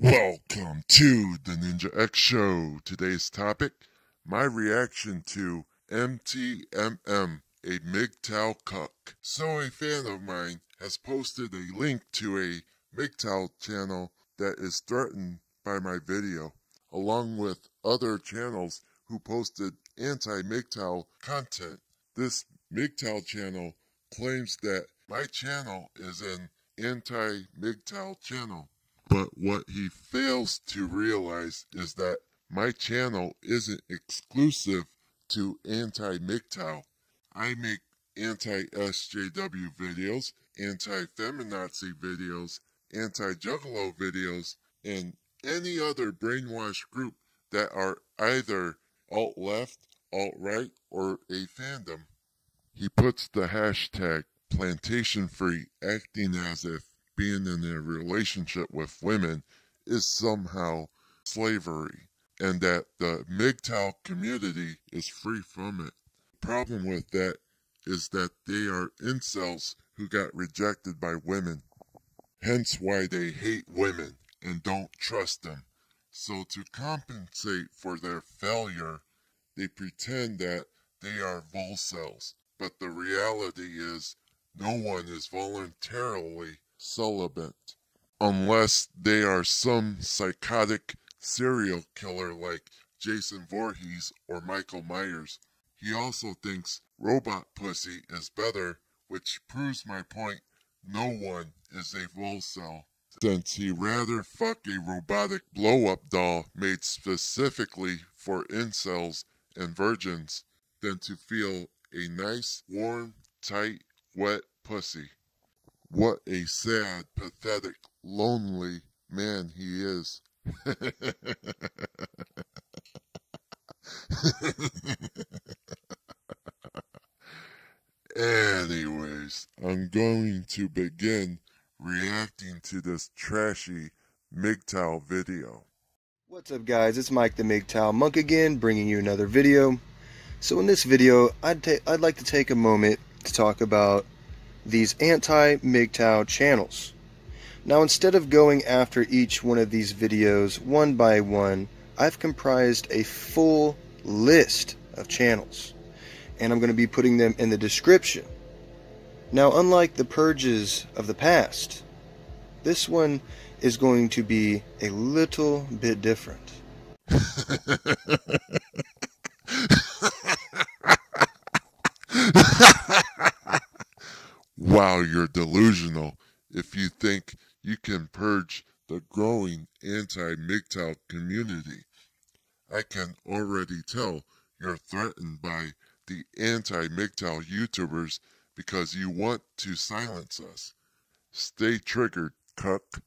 Welcome to the Ninja X Show. Today's topic, my reaction to MTMM, a MGTOW cuck. So a fan of mine has posted a link to a MGTOW channel that is threatened by my video, along with other channels who posted anti-MGTOW content. This MGTOW channel claims that my channel is an anti-MGTOW channel. But what he fails to realize is that my channel isn't exclusive to anti-MGTOW. I make anti-SJW videos, anti-feminazi videos, anti-juggalo videos, and any other brainwashed group that are either alt-left, alt-right, or a fandom. He puts the hashtag plantation-free, acting as if being in a relationship with women is somehow slavery, and that the MGTOW community is free from it. The problem with that is that they are incels who got rejected by women, hence why they hate women and don't trust them. So to compensate for their failure, they pretend that they are volcels, but the reality is no one is voluntarily celibate, unless they are some psychotic serial killer like Jason Voorhees or Michael Myers. He also thinks robot pussy is better, which proves my point. No one is a volcel, since he rather fuck a robotic blow-up doll made specifically for incels and virgins than to feel a nice, warm, tight, wet pussy. What a sad, pathetic, lonely man he is. Anyways, I'm going to begin reacting to this trashy MGTOW video. What's up, guys? It's Mike the MGTOW Monk again, bringing you another video. So in this video, I'd like to take a moment to talk about these anti-MGTOW channels. Now, instead of going after each one of these videos one by one, I've comprised a full list of channels, and I'm going to be putting them in the description. Now, unlike the purges of the past, this one is going to be a little bit different. Wow, you're delusional if you think you can purge the growing anti-MGTOW community. I can already tell you're threatened by the anti-MGTOW YouTubers because you want to silence us. Stay triggered, cuck.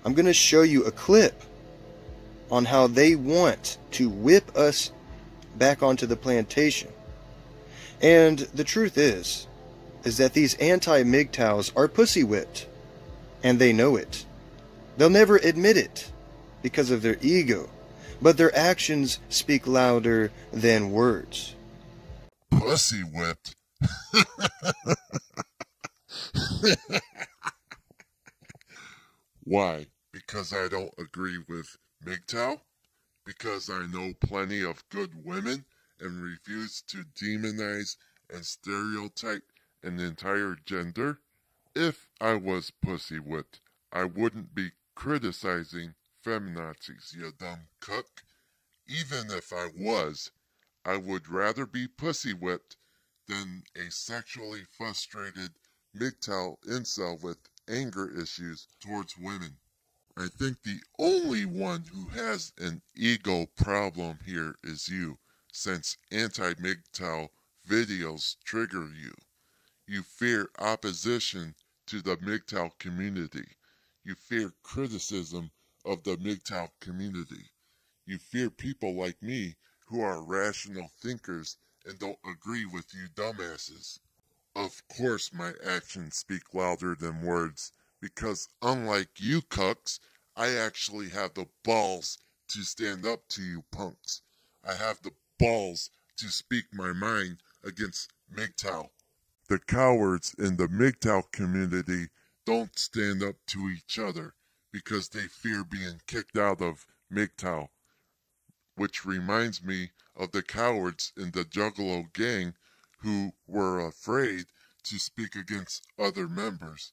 I'm going to show you a clip on how they want to whip us back onto the plantation. And the truth is that these anti-MGTOWs are pussy whipped, and they know it. They'll never admit it because of their ego, but their actions speak louder than words. Pussy whipped? Why? Because I don't agree with MGTOW? Because I know plenty of good women and refuse to demonize and stereotype an entire gender? If I was pussy whipped, I wouldn't be criticizing feminazis, you dumb cuck. Even if I was, I would rather be pussy whipped than a sexually frustrated MGTOW incel with anger issues towards women. I think the only one who has an ego problem here is you, since anti-MGTOW videos trigger you. You fear opposition to the MGTOW community. You fear criticism of the MGTOW community. You fear people like me who are rational thinkers and don't agree with you dumbasses. Of course my actions speak louder than words, because unlike you cucks, I actually have the balls to stand up to you punks. I have the balls to speak my mind against MGTOW. The cowards in the MGTOW community don't stand up to each other. because they fear being kicked out of MGTOW, which reminds me of the cowards in the Juggalo gang who were afraid to speak against other members.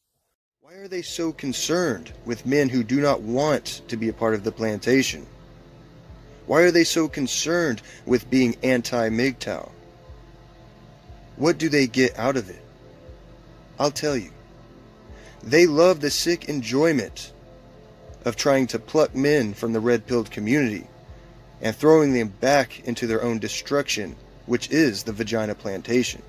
Why are they so concerned with men who do not want to be a part of the plantation? Why are they so concerned with being anti-MGTOW? What do they get out of it? I'll tell you. They love the sick enjoyment of trying to pluck men from the red-pilled community and throwing them back into their own destruction, which is the vagina plantation.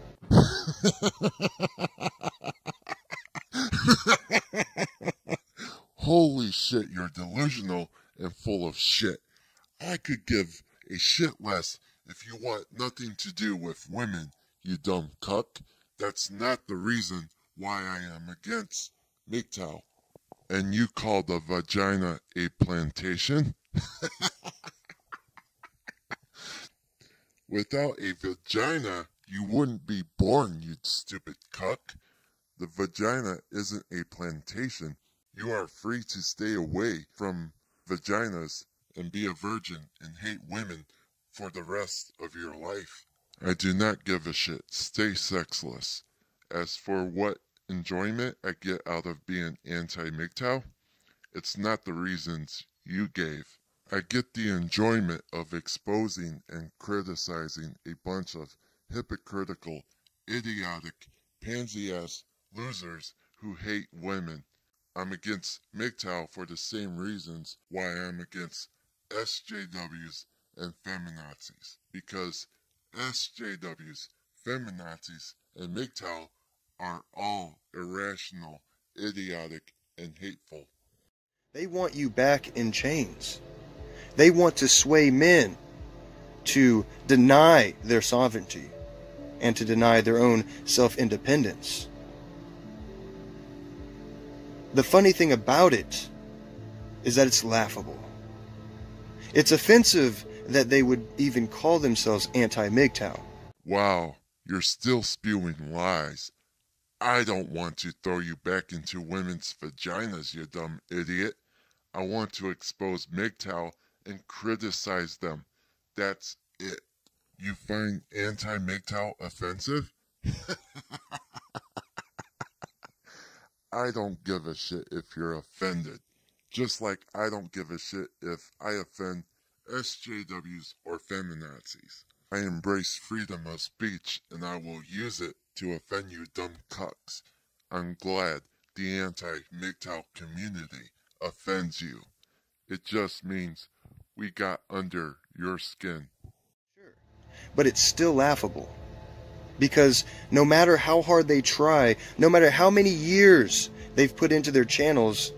Holy shit, you're delusional and full of shit. I could give a shit less if you want nothing to do with women, you dumb cuck. That's not the reason why I am against MGTOW. And you call the vagina a plantation? Without a vagina, you wouldn't be born, you stupid cuck. The vagina isn't a plantation. You are free to stay away from vaginas and be a virgin and hate women for the rest of your life. I do not give a shit. Stay sexless. As for what enjoyment I get out of being anti-MGTOW, it's not the reasons you gave. I get the enjoyment of exposing and criticizing a bunch of hypocritical, idiotic, pansy-ass losers who hate women. I'm against MGTOW for the same reasons why I'm against SJWs and feminazis. Because SJWs, feminazis, and MGTOW are all irrational, idiotic, and hateful. They want you back in chains. They want to sway men to deny their sovereignty and to deny their own self-independence. The funny thing about it is that it's laughable. It's offensive that they would even call themselves anti-MGTOW. Wow, you're still spewing lies. I don't want to throw you back into women's vaginas, you dumb idiot. I want to expose MGTOW and criticize them. That's it. You find anti-MGTOW offensive? I don't give a shit if you're offended. Just like I don't give a shit if I offend SJWs or feminazis. I embrace freedom of speech and I will use it to offend you dumb cucks. I'm glad the anti-MGTOW community offends you. It just means we got under your skin. Sure. But it's still laughable. Because no matter how hard they try, no matter how many years they've put into their channels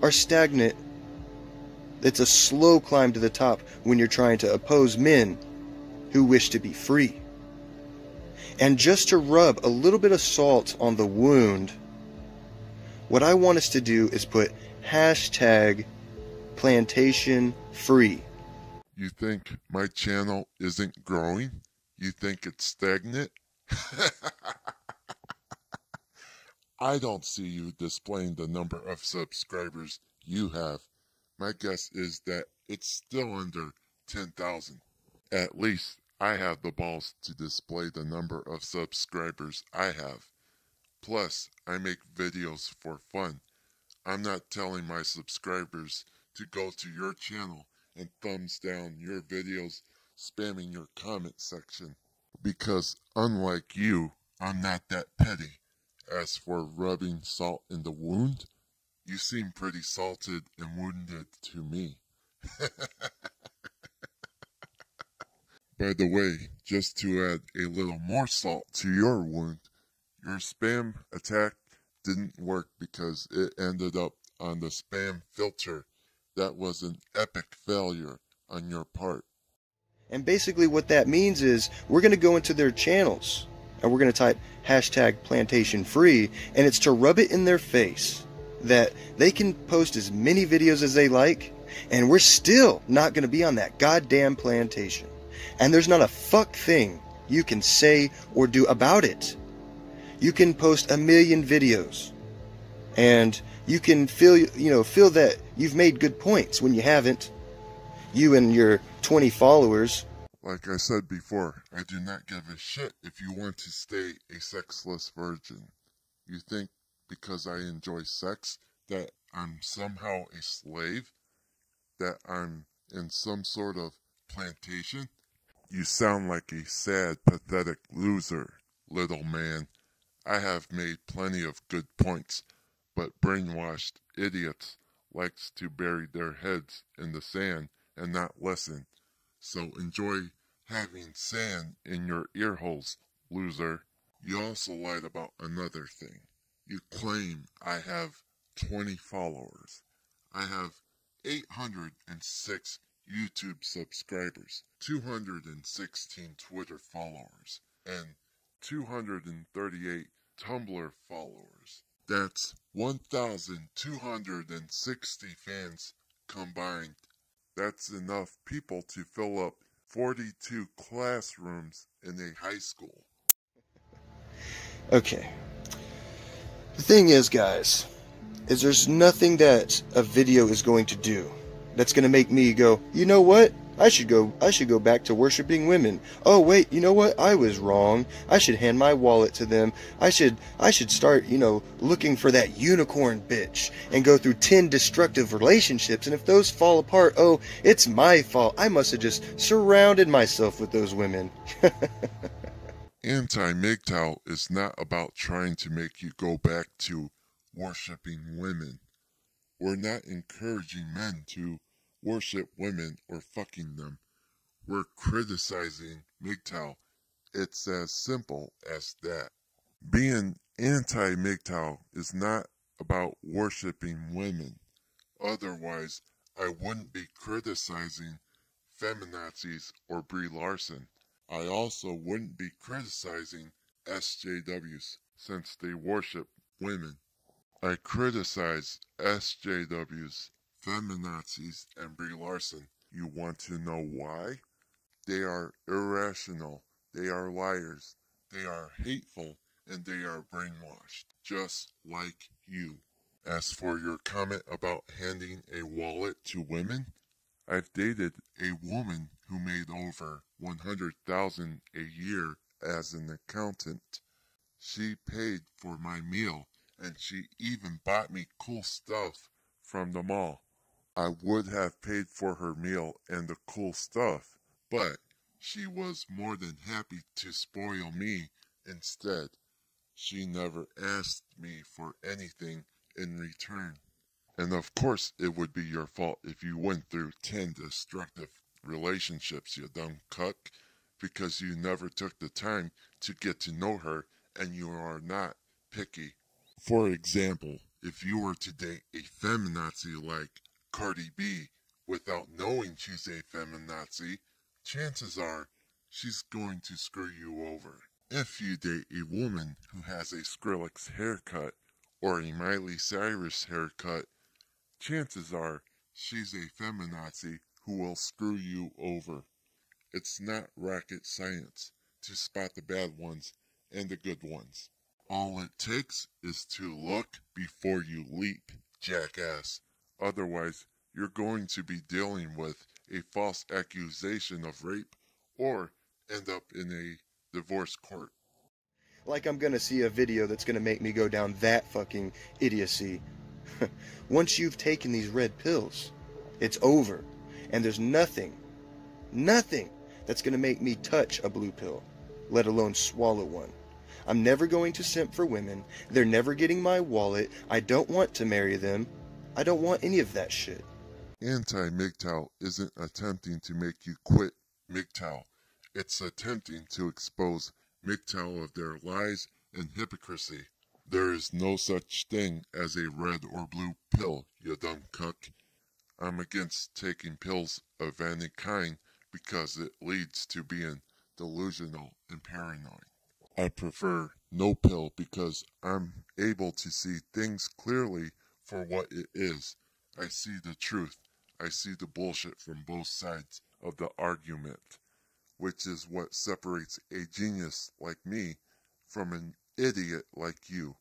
are stagnant. It's a slow climb to the top when you're trying to oppose men who wish to be free. And just to rub a little bit of salt on the wound, what I want us to do is put #PlantationFree. You think my channel isn't growing? You think it's stagnant? I don't see you displaying the number of subscribers you have. My guess is that it's still under 10,000. At least I have the balls to display the number of subscribers I have. Plus, I make videos for fun. I'm not telling my subscribers to go to your channel and thumbs down your videos, spamming your comment section. Because unlike you, I'm not that petty. As for rubbing salt in the wound, you seem pretty salted and wounded to me. By the way, just to add a little more salt to your wound, your spam attack didn't work because it ended up on the spam filter. That was an epic failure on your part. And basically what that means is we're going to go into their channels and we're going to type #PlantationFree, and it's to rub it in their face that they can post as many videos as they like and we're still not going to be on that goddamn plantation. And there's not a fuck thing you can say or do about it. You can post 1,000,000 videos and you can feel that you've made good points when you haven't. You and your 20 followers. Like I said before, I do not give a shit if you want to stay a sexless virgin. You think because I enjoy sex that I'm somehow a slave? That I'm in some sort of plantation? You sound like a sad, pathetic loser, little man. I have made plenty of good points, but brainwashed idiots likes to bury their heads in the sand and not listen. So enjoy having sand in your ear holes, loser. You also lied about another thing. You claim I have 20 followers. I have 806 YouTube subscribers, 216 Twitter followers, and 238 Tumblr followers. That's 1,260 fans combined. That's enough people to fill up 42 classrooms in a high school. Okay. The thing is, guys, is there's nothing that a video is going to do that's going to make me go, you know what? I should go back to worshiping women. Oh wait, you know what? I was wrong. I should hand my wallet to them. I should start, looking for that unicorn bitch and go through 10 destructive relationships, and if those fall apart, oh, it's my fault. I must have just surrounded myself with those women. Anti-MGTOW is not about trying to make you go back to worshiping women. We're not encouraging men to worship women or fucking them. We're criticizing MGTOW. It's as simple as that. Being anti-MGTOW is not about worshiping women. Otherwise, I wouldn't be criticizing feminazis or Brie Larson. I also wouldn't be criticizing SJWs since they worship women. I criticize SJWs, feminazis, and Brie Larson. You want to know why? They are irrational, they are liars, they are hateful, and they are brainwashed, just like you. As for your comment about handing a wallet to women, I've dated a woman who made over $100,000 a year as an accountant. She paid for my meal, and she even bought me cool stuff from the mall. I would have paid for her meal and the cool stuff, but she was more than happy to spoil me instead. She never asked me for anything in return. And of course it would be your fault if you went through 10 destructive relationships, you dumb cuck, because you never took the time to get to know her and you are not picky. For example, if you were to date a feminazi like Cardi B without knowing she's a feminazi, chances are she's going to screw you over. If you date a woman who has a Skrillex haircut or a Miley Cyrus haircut, chances are she's a feminazi who will screw you over. It's not rocket science to spot the bad ones and the good ones. All it takes is to look before you leap, jackass. Otherwise, you're going to be dealing with a false accusation of rape or end up in a divorce court. Like I'm gonna see a video that's gonna make me go down that fucking idiocy. Once you've taken these red pills, it's over. And there's nothing that's gonna make me touch a blue pill, let alone swallow one. I'm never going to simp for women. They're never getting my wallet. I don't want to marry them. I don't want any of that shit. Anti-MGTOW isn't attempting to make you quit MGTOW. It's attempting to expose MGTOW of their lies and hypocrisy. There is no such thing as a red or blue pill, you dumb cuck. I'm against taking pills of any kind because it leads to being delusional and paranoid. I prefer no pill because I'm able to see things clearly for what it is. I see the truth. I see the bullshit from both sides of the argument, which is what separates a genius like me from an idiot like you.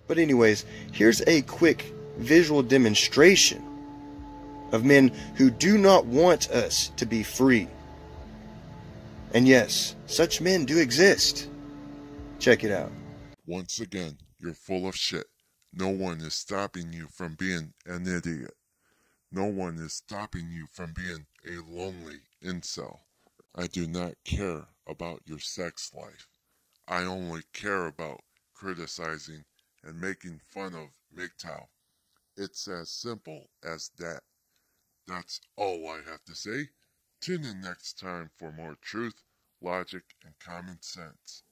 But anyways, here's a quick visual demonstration of men who do not want us to be free. And yes, such men do exist. Check it out. Once again, you're full of shit. No one is stopping you from being an idiot. No one is stopping you from being a lonely incel. I do not care about your sex life. I only care about criticizing and making fun of MGTOW. It's as simple as that. That's all I have to say. Tune in next time for more truth, logic, and common sense.